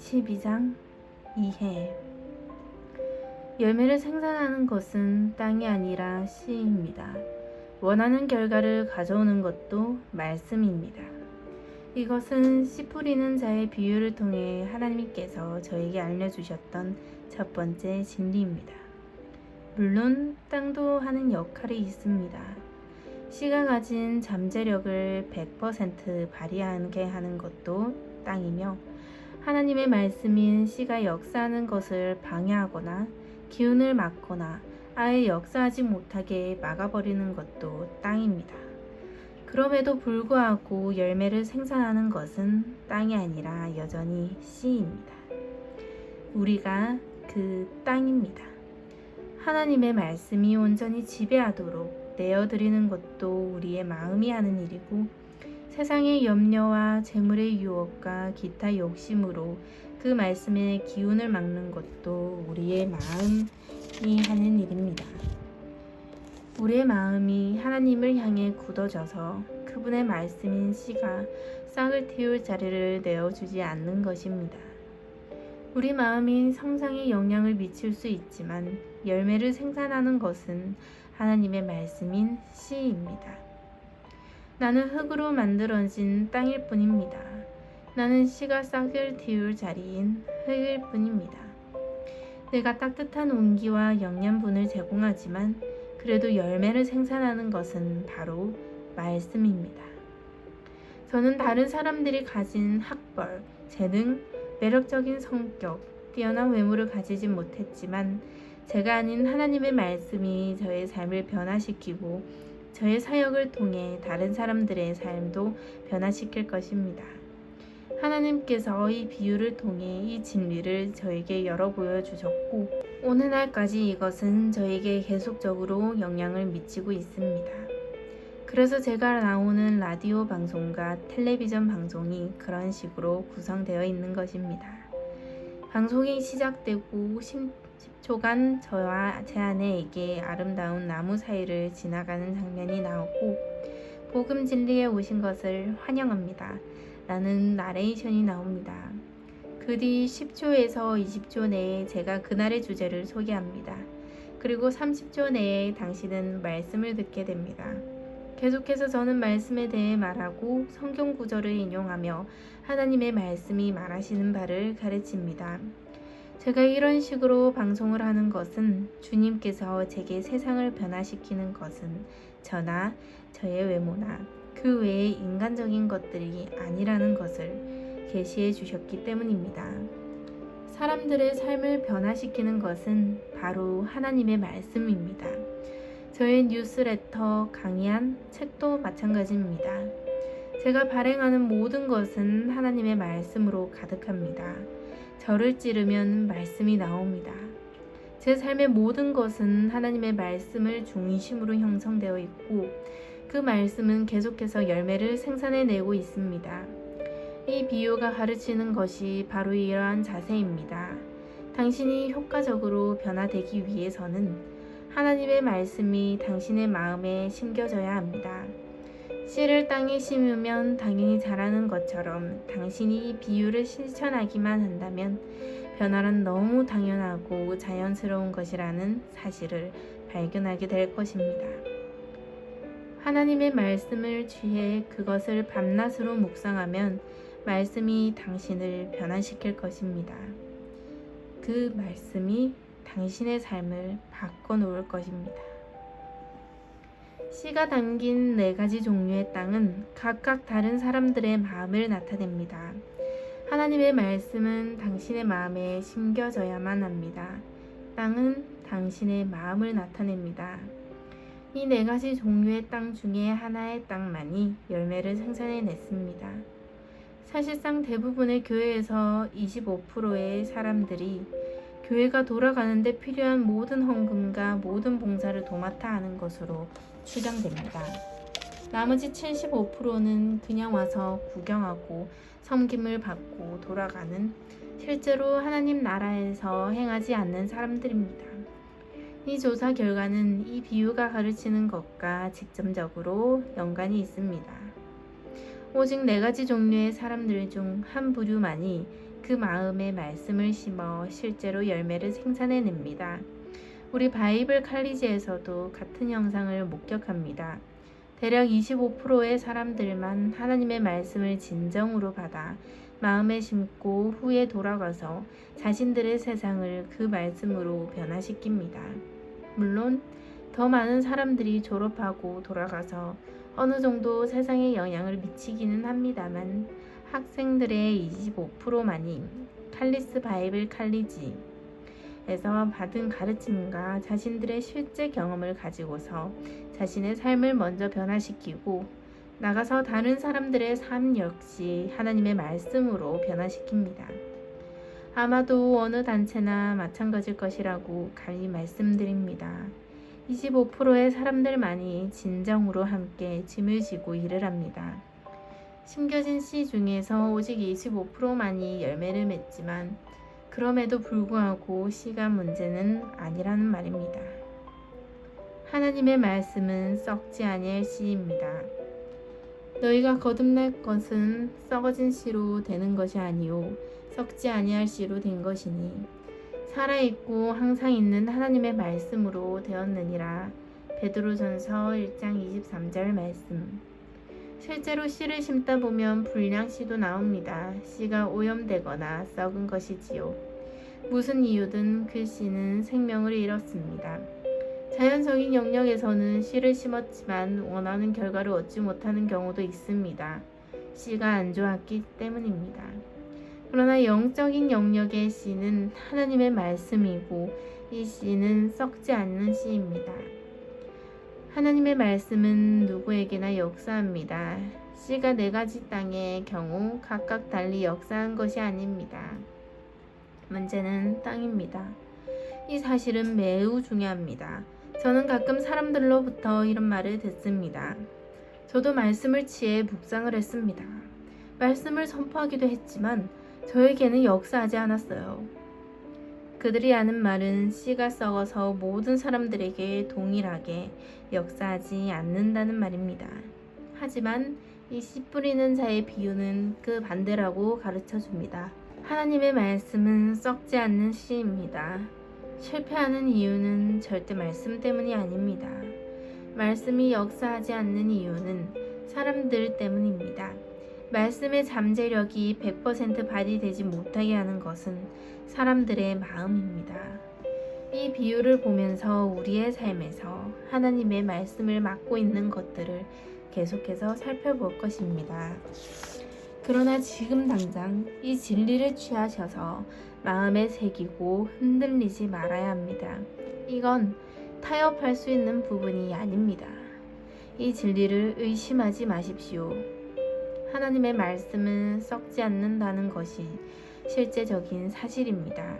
12장 2해 열매를 생산하는 것은 땅이 아니라 씨입니다. 원하는 결과를 가져오는 것도 말씀입니다. 이것은 씨 뿌리는 자의 비유를 통해 하나님께서 저에게 알려주셨던 첫 번째 진리입니다. 물론 땅도 하는 역할이 있습니다. 씨가 가진 잠재력을 100% 발휘하게 하는 것도 땅이며, 하나님의 말씀인 씨가 역사하는 것을 방해하거나 기운을 막거나 아예 역사하지 못하게 막아버리는 것도 땅입니다. 그럼에도 불구하고 열매를 생산하는 것은 땅이 아니라 여전히 씨입니다. 우리가 그 땅입니다. 하나님의 말씀이 온전히 지배하도록 내어드리는 것도 우리의 마음이 하는 일이고, 세상의 염려와 재물의 유혹과 기타 욕심으로 그 말씀의 기운을 막는 것도 우리의 마음이 하는 일입니다. 우리의 마음이 하나님을 향해 굳어져서 그분의 말씀인 씨가 싹을 틔울 자리를 내어주지 않는 것입니다. 우리 마음이 성상에 영향을 미칠 수 있지만 열매를 생산하는 것은 하나님의 말씀인 씨입니다. 나는 흙으로 만들어진 땅일 뿐입니다. 나는 씨가 싹을 틔울 자리인 흙일 뿐입니다. 내가 따뜻한 온기와 영양분을 제공하지만 그래도 열매를 생산하는 것은 바로 말씀입니다. 저는 다른 사람들이 가진 학벌, 재능, 매력적인 성격, 뛰어난 외모를 가지지 못했지만 제가 아닌 하나님의 말씀이 저의 삶을 변화시키고 저의 사역을 통해 다른 사람들의 삶도 변화시킬 것입니다. 하나님께서 이 비유를 통해 이 진리를 저에게 열어 보여주셨고, 오늘날까지 이것은 저에게 계속적으로 영향을 미치고 있습니다. 그래서 제가 나오는 라디오 방송과 텔레비전 방송이 그런 식으로 구성되어 있는 것입니다. 방송이 시작되고 10초간 저와 제 아내에게 아름다운 나무 사이를 지나가는 장면이 나오고, 복음 진리에 오신 것을 환영합니다 라는 나레이션이 나옵니다. 그 뒤 10초에서 20초 내에 제가 그날의 주제를 소개합니다. 그리고 30초 내에 당신은 말씀을 듣게 됩니다. 계속해서 저는 말씀에 대해 말하고 성경 구절을 인용하며 하나님의 말씀이 말하시는 바를 가르칩니다. 제가 이런 식으로 방송을 하는 것은 주님께서 제게 세상을 변화시키는 것은 저나 저의 외모나 그 외의 인간적인 것들이 아니라는 것을 계시해 주셨기 때문입니다. 사람들의 삶을 변화시키는 것은 바로 하나님의 말씀입니다. 저의 뉴스레터, 강의한 책도 마찬가지입니다. 제가 발행하는 모든 것은 하나님의 말씀으로 가득합니다. 저를 찌르면 말씀이 나옵니다. 제 삶의 모든 것은 하나님의 말씀을 중심으로 형성되어 있고, 그 말씀은 계속해서 열매를 생산해내고 있습니다. 이 비유가 가르치는 것이 바로 이러한 자세입니다. 당신이 효과적으로 변화되기 위해서는 하나님의 말씀이 당신의 마음에 심겨져야 합니다. 씨를 땅에 심으면 당연히 자라는 것처럼 당신이 이 비유를 실천하기만 한다면 변화는 너무 당연하고 자연스러운 것이라는 사실을 발견하게 될 것입니다. 하나님의 말씀을 취해 그것을 밤낮으로 묵상하면 말씀이 당신을 변화시킬 것입니다. 그 말씀이 당신의 삶을 바꿔놓을 것입니다. 씨가 담긴 4가지 종류의 땅은 각각 다른 사람들의 마음을 나타냅니다. 하나님의 말씀은 당신의 마음에 심겨져야만 합니다. 땅은 당신의 마음을 나타냅니다. 이 4가지 종류의 땅 중에 하나의 땅만이 열매를 생산해냈습니다. 사실상 대부분의 교회에서 25%의 사람들이 교회가 돌아가는데 필요한 모든 헌금과 모든 봉사를 도맡아 하는 것으로 추정됩니다. 나머지 75%는 그냥 와서 구경하고 섬김을 받고 돌아가는, 실제로 하나님 나라에서 행하지 않는 사람들입니다. 이 조사 결과는 이 비유가 가르치는 것과 직접적으로 연관이 있습니다. 오직 4가지 종류의 사람들 중 한 부류만이 그 마음에 말씀을 심어 실제로 열매를 생산해냅니다. 우리 바이블 칼리지에서도 같은 현상을 목격합니다. 대략 25%의 사람들만 하나님의 말씀을 진정으로 받아 마음에 심고 후에 돌아가서 자신들의 세상을 그 말씀으로 변화시킵니다. 물론 더 많은 사람들이 졸업하고 돌아가서 어느 정도 세상에 영향을 미치기는 합니다만 학생들의 25%만이 칼리스 바이블 칼리지에서 받은 가르침과 자신들의 실제 경험을 가지고서 자신의 삶을 먼저 변화시키고 나가서 다른 사람들의 삶 역시 하나님의 말씀으로 변화시킵니다. 아마도 어느 단체나 마찬가지일 것이라고 감히 말씀드립니다. 25%의 사람들만이 진정으로 함께 짐을 지고 일을 합니다. 심겨진 씨 중에서 오직 25%만이 열매를 맺지만 그럼에도 불구하고 씨가 문제는 아니라는 말입니다. 하나님의 말씀은 썩지 아니할 씨입니다. 너희가 거듭날 것은 썩어진 씨로 되는 것이 아니요 썩지 아니할 씨로 된 것이니 살아있고 항상 있는 하나님의 말씀으로 되었느니라. 베드로전서 1장 23절 말씀. 실제로 씨를 심다 보면 불량 씨도 나옵니다. 씨가 오염되거나 썩은 것이지요. 무슨 이유든 그 씨는 생명을 잃었습니다. 자연적인 영역에서는 씨를 심었지만 원하는 결과를 얻지 못하는 경우도 있습니다. 씨가 안 좋았기 때문입니다. 그러나 영적인 영역의 씨는 하나님의 말씀이고 이 씨는 썩지 않는 씨입니다. 하나님의 말씀은 누구에게나 역사합니다. 씨가 4가지 땅의 경우 각각 달리 역사한 것이 아닙니다. 문제는 땅입니다. 이 사실은 매우 중요합니다. 저는 가끔 사람들로부터 이런 말을 듣습니다. 저도 말씀을 취해 묵상을 했습니다. 말씀을 선포하기도 했지만 저에게는 역사하지 않았어요. 그들이 하는 말은 씨가 썩어서 모든 사람들에게 동일하게 역사하지 않는다는 말입니다. 하지만 이 씨 뿌리는 자의 비유는 그 반대라고 가르쳐 줍니다. 하나님의 말씀은 썩지 않는 씨입니다. 실패하는 이유는 절대 말씀 때문이 아닙니다. 말씀이 역사하지 않는 이유는 사람들 때문입니다. 말씀의 잠재력이 100% 발휘되지 못하게 하는 것은 사람들의 마음입니다. 이 비유를 보면서 우리의 삶에서 하나님의 말씀을 맡고 있는 것들을 계속해서 살펴볼 것입니다. 그러나 지금 당장 이 진리를 취하셔서 마음에 새기고 흔들리지 말아야 합니다. 이건 타협할 수 있는 부분이 아닙니다. 이 진리를 의심하지 마십시오. 하나님의 말씀은 썩지 않는다는 것이 실제적인 사실입니다.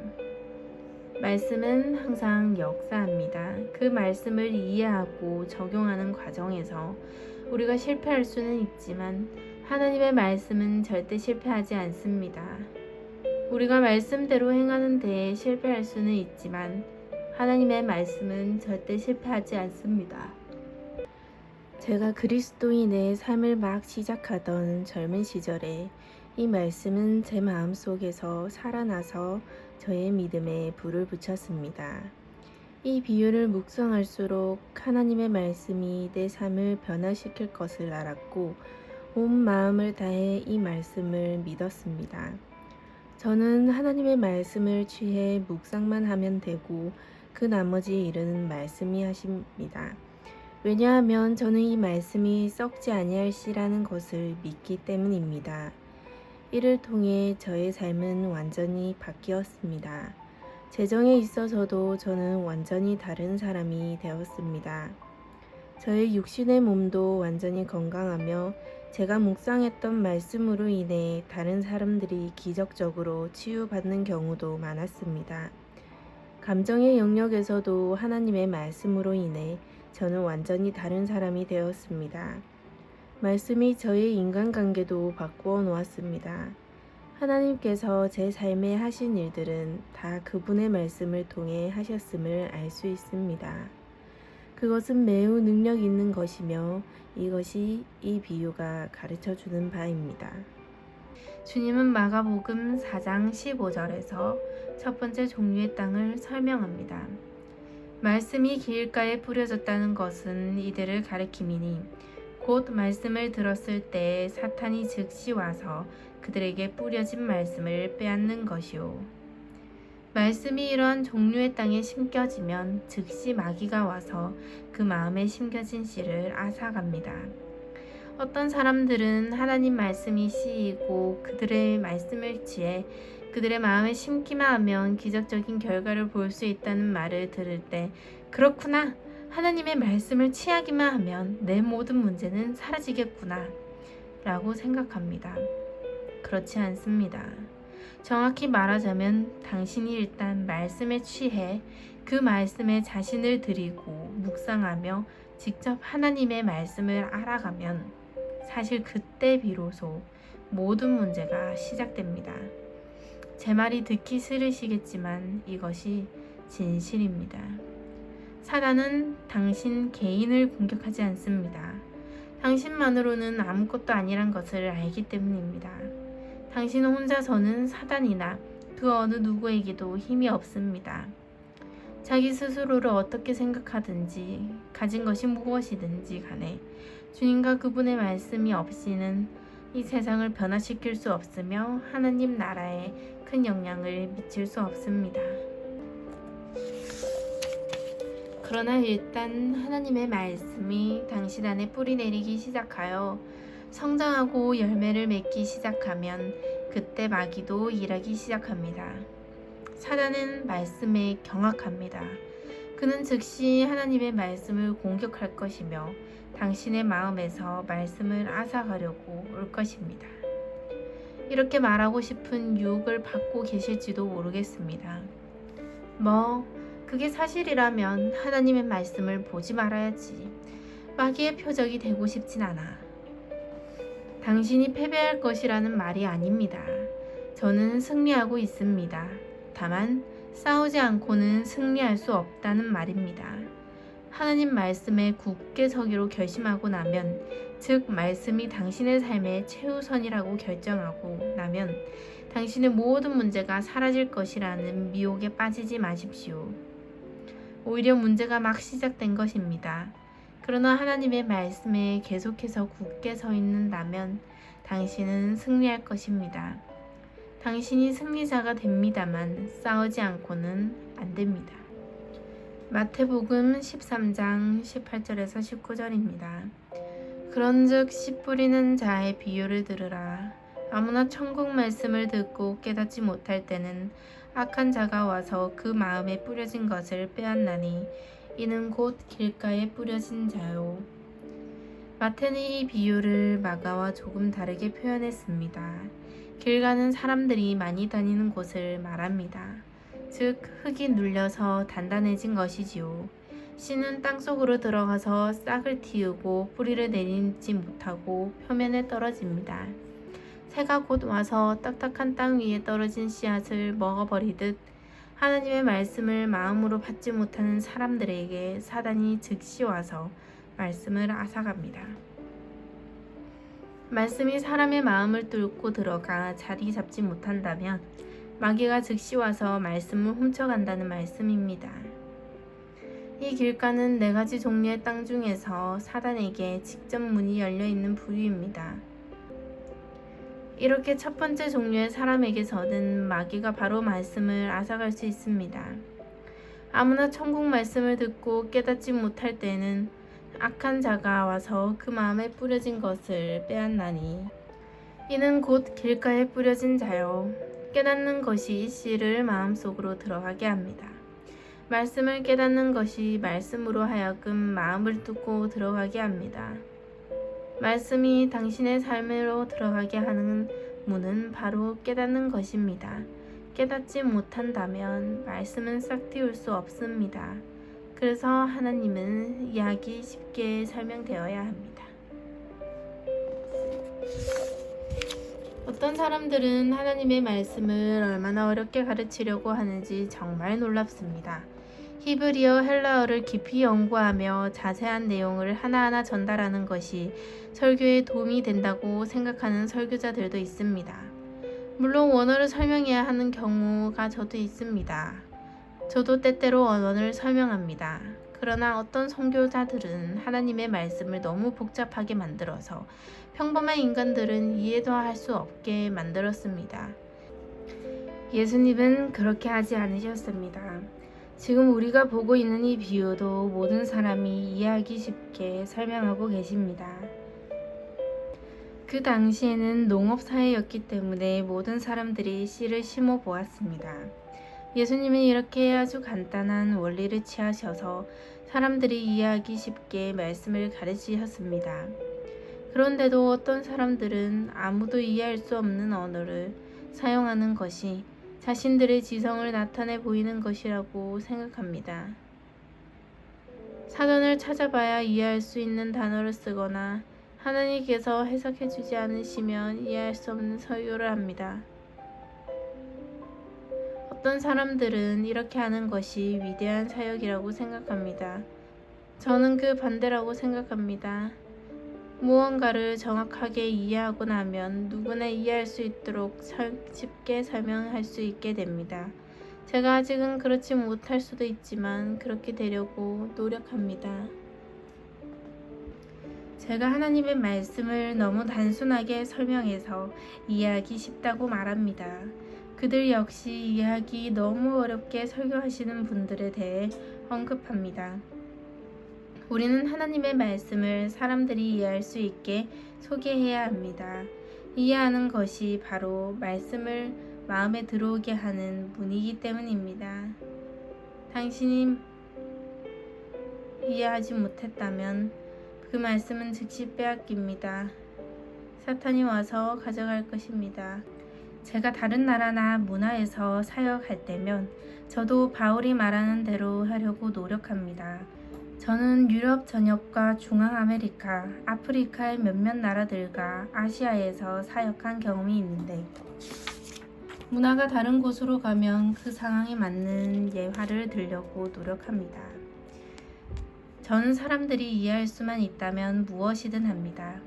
말씀은 항상 역사합니다. 그 말씀을 이해하고 적용하는 과정에서 우리가 실패할 수는 있지만 하나님의 말씀은 절대 실패하지 않습니다. 우리가 말씀대로 행하는 데에 실패할 수는 있지만 하나님의 말씀은 절대 실패하지 않습니다. 제가 그리스도인의 삶을 막 시작하던 젊은 시절에 이 말씀은 제 마음속에서 살아나서 저의 믿음에 불을 붙였습니다. 이 비유를 묵상할수록 하나님의 말씀이 내 삶을 변화시킬 것을 알았고 온 마음을 다해 이 말씀을 믿었습니다. 저는 하나님의 말씀을 취해 묵상만 하면 되고 그 나머지 일은 말씀이 하십니다. 왜냐하면 저는 이 말씀이 썩지 아니할 씨라는 것을 믿기 때문입니다. 이를 통해 저의 삶은 완전히 바뀌었습니다. 재정에 있어서도 저는 완전히 다른 사람이 되었습니다. 저의 육신의 몸도 완전히 건강하며 제가 묵상했던 말씀으로 인해 다른 사람들이 기적적으로 치유받는 경우도 많았습니다. 감정의 영역에서도 하나님의 말씀으로 인해 저는 완전히 다른 사람이 되었습니다. 말씀이 저의 인간관계도 바꾸어 놓았습니다. 하나님께서 제 삶에 하신 일들은 다 그분의 말씀을 통해 하셨음을 알 수 있습니다. 그것은 매우 능력 있는 것이며 이것이 이 비유가 가르쳐 주는 바입니다. 주님은 마가복음 4장 15절에서 첫 번째 종류의 땅을 설명합니다. 말씀이 길가에 뿌려졌다는 것은 이들을 가리킴이니 곧 말씀을 들었을 때 사탄이 즉시 와서 그들에게 뿌려진 말씀을 빼앗는 것이요. 말씀이 이러한 종류의 땅에 심겨지면 즉시 마귀가 와서 그 마음에 심겨진 씨를 앗아갑니다. 어떤 사람들은 하나님 말씀이 씨이고 그들의 말씀을 취해 그들의 마음에 심기만 하면 기적적인 결과를 볼 수 있다는 말을 들을 때 그렇구나, 하나님의 말씀을 취하기만 하면 내 모든 문제는 사라지겠구나 라고 생각합니다. 그렇지 않습니다. 정확히 말하자면 당신이 일단 말씀에 취해 그 말씀에 자신을 드리고 묵상하며 직접 하나님의 말씀을 알아가면 사실 그때 비로소 모든 문제가 시작됩니다. 제 말이 듣기 싫으시겠지만 이것이 진실입니다. 사단은 당신 개인을 공격하지 않습니다. 당신만으로는 아무것도 아니란 것을 알기 때문입니다. 당신 혼자서는 사단이나 그 어느 누구에게도 힘이 없습니다. 자기 스스로를 어떻게 생각하든지 가진 것이 무엇이든지 간에 주님과 그분의 말씀이 없이는 이 세상을 변화시킬 수 없으며 하나님 나라에 큰 영향을 미칠 수 없습니다. 그러나 일단 하나님의 말씀이 당신 안에 뿌리 내리기 시작하여 성장하고 열매를 맺기 시작하면 그때 마귀도 일하기 시작합니다. 사단은 말씀에 경악합니다. 그는 즉시 하나님의 말씀을 공격할 것이며 당신의 마음에서 말씀을 앗아가려고 올 것입니다. 이렇게 말하고 싶은 유혹을 받고 계실지도 모르겠습니다. 그게 사실이라면 하나님의 말씀을 보지 말아야지. 마귀의 표적이 되고 싶진 않아. 당신이 패배할 것이라는 말이 아닙니다. 저는 승리하고 있습니다. 다만 싸우지 않고는 승리할 수 없다는 말입니다. 하나님 말씀에 굳게 서기로 결심하고 나면, 즉 말씀이 당신의 삶의 최우선이라고 결정하고 나면 당신의 모든 문제가 사라질 것이라는 미혹에 빠지지 마십시오. 오히려 문제가 막 시작된 것입니다. 그러나 하나님의 말씀에 계속해서 굳게 서 있는다면 당신은 승리할 것입니다. 당신이 승리자가 됩니다만 싸우지 않고는 안 됩니다. 마태복음 13장 18절에서 19절입니다. 그런즉 씨 뿌리는 자의 비유를 들으라. 아무나 천국 말씀을 듣고 깨닫지 못할 때는 악한 자가 와서 그 마음에 뿌려진 것을 빼앗나니 이는 곧 길가에 뿌려진 자요. 마태는 이 비유를 마가와 조금 다르게 표현했습니다. 길가는 사람들이 많이 다니는 곳을 말합니다. 즉 흙이 눌려서 단단해진 것이지요. 씨는 땅속으로 들어가서 싹을 틔우고 뿌리를 내리지 못하고 표면에 떨어집니다. 새가 곧 와서 딱딱한 땅 위에 떨어진 씨앗을 먹어버리듯 하나님의 말씀을 마음으로 받지 못하는 사람들에게 사단이 즉시 와서 말씀을 앗아갑니다. 말씀이 사람의 마음을 뚫고 들어가 자리 잡지 못한다면 마귀가 즉시 와서 말씀을 훔쳐간다는 말씀입니다. 이 길가는 4가지 종류의 땅 중에서 사단에게 직접 문이 열려있는 부류입니다. 이렇게 첫 번째 종류의 사람에게서는 마귀가 바로 말씀을 앗아갈 수 있습니다. 아무나 천국 말씀을 듣고 깨닫지 못할 때는 악한 자가 와서 그 마음에 뿌려진 것을 빼앗나니 이는 곧 길가에 뿌려진 자요. 깨닫는 것이 씨를 마음속으로 들어가게 합니다. 말씀을 깨닫는 것이 말씀으로 하여금 마음을 뚫고 들어가게 합니다. 말씀이 당신의 삶으로 들어가게 하는 문은 바로 깨닫는 것입니다. 깨닫지 못한다면 말씀은 싹 틔울 수 없습니다. 그래서 하나님은 이야기 쉽게 설명되어야 합니다. 어떤 사람들은 하나님의 말씀을 얼마나 어렵게 가르치려고 하는지 정말 놀랍습니다. 히브리어, 헬라어를 깊이 연구하며 자세한 내용을 하나하나 전달하는 것이 설교에 도움이 된다고 생각하는 설교자들도 있습니다. 물론 원어를 설명해야 하는 경우가 저도 있습니다. 저도 때때로 원어를 설명합니다. 그러나 어떤 선교사들은 하나님의 말씀을 너무 복잡하게 만들어서 평범한 인간들은 이해도 할 수 없게 만들었습니다. 예수님은 그렇게 하지 않으셨습니다. 지금 우리가 보고 있는 이 비유도 모든 사람이 이해하기 쉽게 설명하고 계십니다. 그 당시에는 농업사회였기 때문에 모든 사람들이 씨를 심어 보았습니다. 예수님은 이렇게 아주 간단한 원리를 취하셔서 사람들이 이해하기 쉽게 말씀을 가르치셨습니다. 그런데도 어떤 사람들은 아무도 이해할 수 없는 언어를 사용하는 것이 자신들의 지성을 나타내 보이는 것이라고 생각합니다. 사전을 찾아봐야 이해할 수 있는 단어를 쓰거나 하나님께서 해석해 주지 않으시면 이해할 수 없는 설교를 합니다. 어떤 사람들은 이렇게 하는 것이 위대한 사역이라고 생각합니다. 저는 그 반대라고 생각합니다. 무언가를 정확하게 이해하고 나면 누구나 이해할 수 있도록 쉽게 설명할 수 있게 됩니다. 제가 아직은 그렇지 못할 수도 있지만 그렇게 되려고 노력합니다. 제가 하나님의 말씀을 너무 단순하게 설명해서 이해하기 쉽다고 말합니다. 그들 역시 이해하기 너무 어렵게 설교하시는 분들에 대해 언급합니다. 우리는 하나님의 말씀을 사람들이 이해할 수 있게 소개해야 합니다. 이해하는 것이 바로 말씀을 마음에 들어오게 하는 문이기 때문입니다. 당신이 이해하지 못했다면 그 말씀은 즉시 빼앗깁니다. 사탄이 와서 가져갈 것입니다. 제가 다른 나라나 문화에서 사역할 때면 저도 바울이 말하는 대로 하려고 노력합니다. 저는 유럽 전역과 중앙아메리카, 아프리카의 몇몇 나라들과 아시아에서 사역한 경험이 있는데 문화가 다른 곳으로 가면 그 상황에 맞는 예화를 들려고 노력합니다. 저는 사람들이 이해할 수만 있다면 무엇이든 합니다.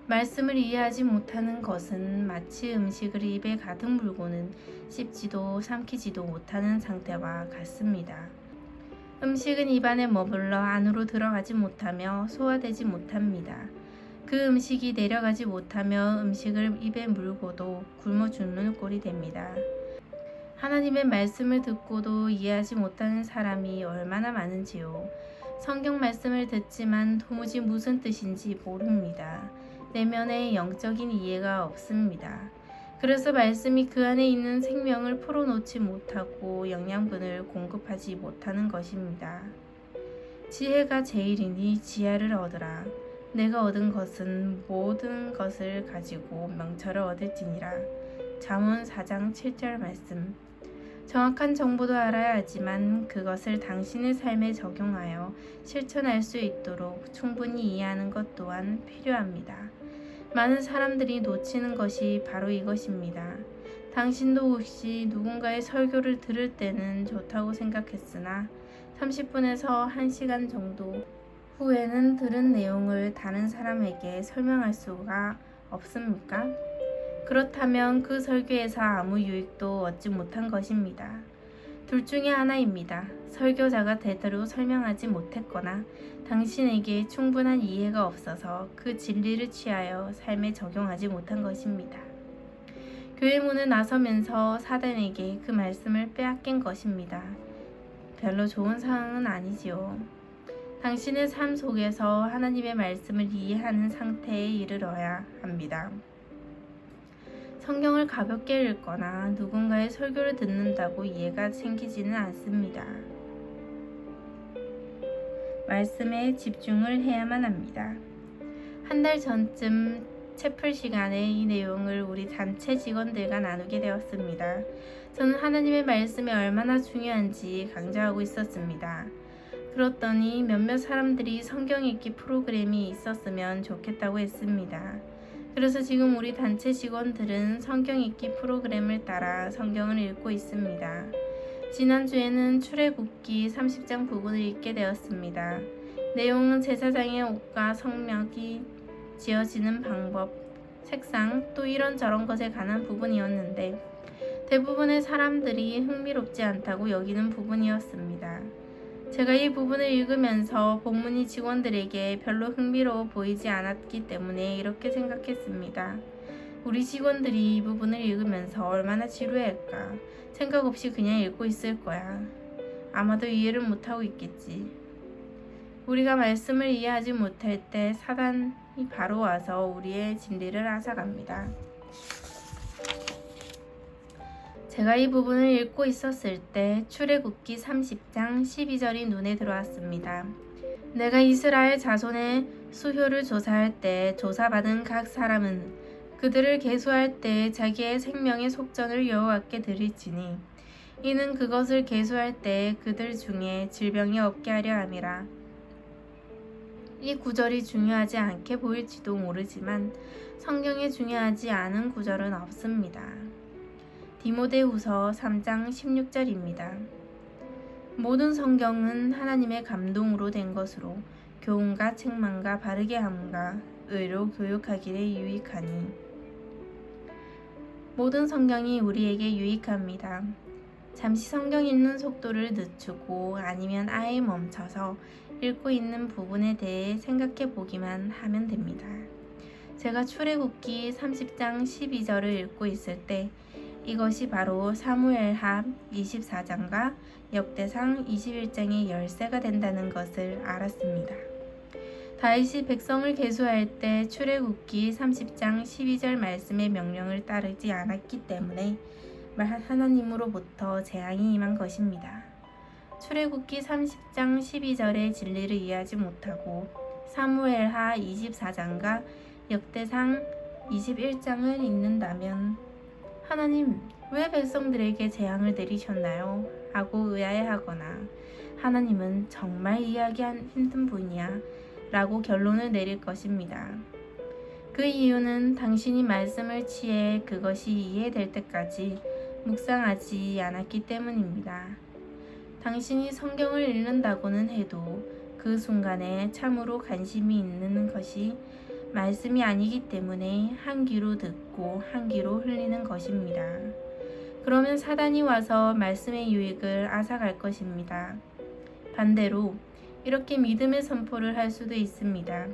말씀을 이해하지 못하는 것은 마치 음식을 입에 가득 물고는 씹지도 삼키지도 못하는 상태와 같습니다. 음식은 입안에 머물러 안으로 들어가지 못하며 소화되지 못합니다. 그 음식이 내려가지 못하며 음식을 입에 물고도 굶어 죽는 꼴이 됩니다. 하나님의 말씀을 듣고도 이해하지 못하는 사람이 얼마나 많은지요. 성경 말씀을 듣지만 도무지 무슨 뜻인지 모릅니다. 내면에 영적인 이해가 없습니다. 그래서 말씀이 그 안에 있는 생명을 풀어놓지 못하고 영양분을 공급하지 못하는 것입니다. 지혜가 제일이니 지혜를 얻으라. 내가 얻은 것은 모든 것을 가지고 명철을 얻을지니라. 잠언 4장 7절 말씀. 정확한 정보도 알아야 하지만 그것을 당신의 삶에 적용하여 실천할 수 있도록 충분히 이해하는 것 또한 필요합니다. 많은 사람들이 놓치는 것이 바로 이것입니다. 당신도 혹시 누군가의 설교를 들을 때는 좋다고 생각했으나 30분에서 1시간 정도 후에는 들은 내용을 다른 사람에게 설명할 수가 없습니까? 그렇다면 그 설교에서 아무 유익도 얻지 못한 것입니다. 둘 중에 하나입니다. 설교자가 제대로 설명하지 못했거나 당신에게 충분한 이해가 없어서 그 진리를 취하여 삶에 적용하지 못한 것입니다. 교회 문을 나서면서 사단에게 그 말씀을 빼앗긴 것입니다. 별로 좋은 상황은 아니지요. 당신의 삶 속에서 하나님의 말씀을 이해하는 상태에 이르러야 합니다. 성경을 가볍게 읽거나 누군가의 설교를 듣는다고 이해가 생기지는 않습니다. 말씀에 집중을 해야만 합니다. 한 달 전쯤 채플 시간에 이 내용을 우리 단체 직원들과 나누게 되었습니다. 저는 하나님의 말씀이 얼마나 중요한지 강조하고 있었습니다. 그렇더니 몇몇 사람들이 성경 읽기 프로그램이 있었으면 좋겠다고 했습니다. 그래서 지금 우리 단체 직원들은 성경 읽기 프로그램을 따라 성경을 읽고 있습니다. 지난주에는 출애굽기 30장 부분을 읽게 되었습니다. 내용은 제사장의 옷과 성막이 지어지는 방법, 색상, 또 이런저런 것에 관한 부분이었는데 대부분의 사람들이 흥미롭지 않다고 여기는 부분이었습니다. 제가 이 부분을 읽으면서 복무니 직원들에게 별로 흥미로워 보이지 않았기 때문에 이렇게 생각했습니다. 우리 직원들이 이 부분을 읽으면서 얼마나 지루해할까? 생각 없이 그냥 읽고 있을 거야. 아마도 이해를 못하고 있겠지. 우리가 말씀을 이해하지 못할 때 사단이 바로 와서 우리의 진리를 앗아갑니다. 제가 이 부분을 읽고 있었을 때 출애굽기 30장 12절이 눈에 들어왔습니다. 내가 이스라엘 자손의 수효를 조사할 때 조사받은 각 사람은 그들을 계수할 때 자기의 생명의 속전을 여호와께 드릴지니 이는 그것을 계수할 때 그들 중에 질병이 없게 하려 함이라. 이 구절이 중요하지 않게 보일지도 모르지만 성경에 중요하지 않은 구절은 없습니다. 디모데후서 3장 16절입니다. 모든 성경은 하나님의 감동으로 된 것으로 교훈과 책망과 바르게 함과 의로 교육하기에 유익하니. 모든 성경이 우리에게 유익합니다. 잠시 성경 읽는 속도를 늦추고 아니면 아예 멈춰서 읽고 있는 부분에 대해 생각해 보기만 하면 됩니다. 제가 출애굽기 30장 12절을 읽고 있을 때 이것이 바로 사무엘하 24장과 역대상 21장의 열쇠가 된다는 것을 알았습니다. 다윗이 백성을 계수할 때 출애굽기 30장 12절 말씀의 명령을 따르지 않았기 때문에 하나님으로부터 재앙이 임한 것입니다. 출애굽기 30장 12절의 진리를 이해하지 못하고 사무엘하 24장과 역대상 21장을 읽는다면 하나님, 왜 백성들에게 재앙을 내리셨나요? 하고 의아해하거나 하나님은 정말 이해하기 힘든 분이야 라고 결론을 내릴 것입니다. 그 이유는 당신이 말씀을 취해 그것이 이해될 때까지 묵상하지 않았기 때문입니다. 당신이 성경을 읽는다고는 해도 그 순간에 참으로 관심이 있는 것이 말씀이 아니기 때문에 한 귀로 듣고 한 귀로 흘리는 것입니다. 그러면 사단이 와서 말씀의 유익을 앗아갈 것입니다. 반대로 이렇게 믿음의 선포를 할 수도 있습니다.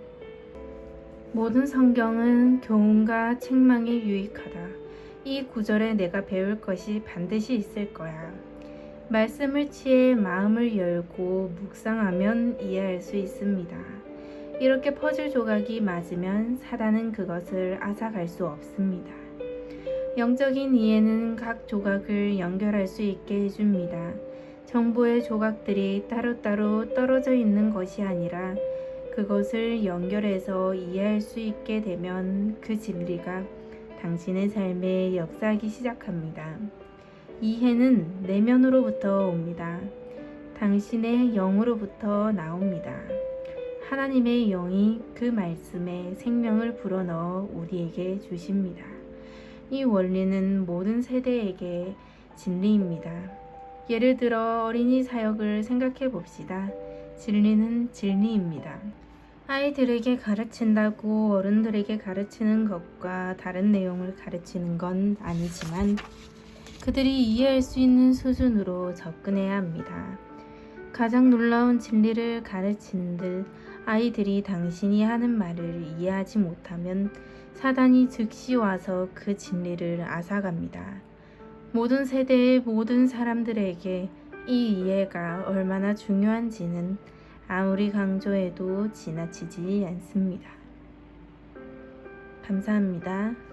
모든 성경은 교훈과 책망에 유익하다. 이 구절에 내가 배울 것이 반드시 있을 거야. 말씀을 취해 마음을 열고 묵상하면 이해할 수 있습니다. 이렇게 퍼즐 조각이 맞으면 사단은 그것을 앗아갈 수 없습니다. 영적인 이해는 각 조각을 연결할 수 있게 해줍니다. 정보의 조각들이 따로따로 떨어져 있는 것이 아니라 그것을 연결해서 이해할 수 있게 되면 그 진리가 당신의 삶에 역사하기 시작합니다. 이해는 내면으로부터 옵니다. 당신의 영으로부터 나옵니다. 하나님의 영이 그 말씀에 생명을 불어넣어 우리에게 주십니다. 이 원리는 모든 세대에게 진리입니다. 예를 들어 어린이 사역을 생각해 봅시다. 진리는 진리입니다. 아이들에게 가르친다고 어른들에게 가르치는 것과 다른 내용을 가르치는 건 아니지만 그들이 이해할 수 있는 수준으로 접근해야 합니다. 가장 놀라운 진리를 가르친들 아이들이 당신이 하는 말을 이해하지 못하면 사단이 즉시 와서 그 진리를 앗아갑니다. 모든 세대의 모든 사람들에게 이 이해가 얼마나 중요한지는 아무리 강조해도 지나치지 않습니다. 감사합니다.